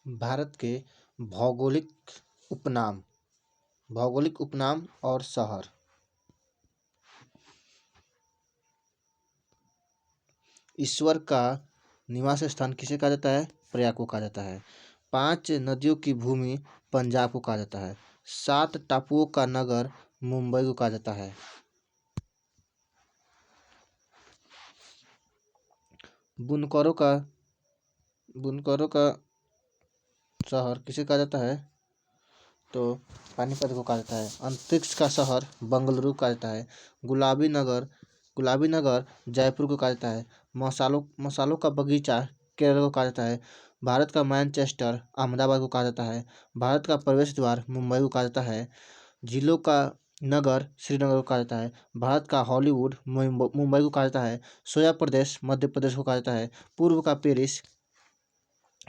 भारत के भौगोलिक उपनाम और शहर। ईश्वर का निवास स्थान किसे कहा जाता है? प्रयाग को कहा जाता है। 5 नदियों की भूमि पंजाब को कहा जाता है। 7 टापुओं का नगर मुंबई को कहा जाता है। बुनकरों का शहर किसे कहा जाता है? तो पानीपत को कहा जाता है। अंतरिक्ष का शहर बंगलुरु कहा जाता है। गुलाबी नगर जयपुर को कहा जाता है। मसालों का बगीचा केरल को कहा जाता है। भारत का मैनचेस्टर अहमदाबाद को कहा जाता है। भारत का प्रवेश द्वार मुंबई को कहा जाता है। झीलों का नगर श्रीनगर को कहा जाता है। भारत का हॉलीवुड मुंबई को कहा जाता है। सोया प्रदेश मध्य प्रदेश को कहा जाता है। पूर्व का पेरिस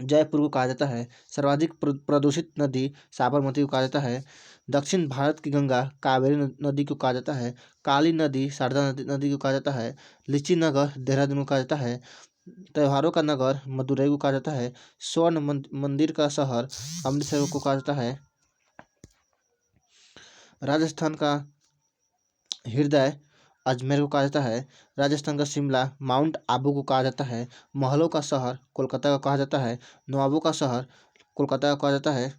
जयपुर को कहा जाता है। सर्वाधिक प्रदूषित नदी साबरमती को कहा जाता है। दक्षिण भारत की गंगा कावेरी नदी को कहा जाता है। काली नदी शारदा नदी को कहा जाता है। लीची नगर देहरादून को कहा जाता है। त्योहारों का नगर मदुरई को कहा जाता है। स्वर्ण मंदिर का शहर अमृतसर को कहा जाता है। राजस्थान का हृदय अजमेर को कहा जाता है। राजस्थान का शिमला माउंट आबू को कहा जाता है। महलों का शहर कोलकाता को कहा जाता है। नवाबों का शहर कोलकाता को कहा जाता है।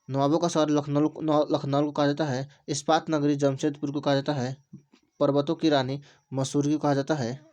नवाबों का शहर लखनऊ को कहा जाता है। इस्पात नगरी जमशेदपुर को कहा जाता है। पर्वतों की रानी मसूरी को कहा जाता है।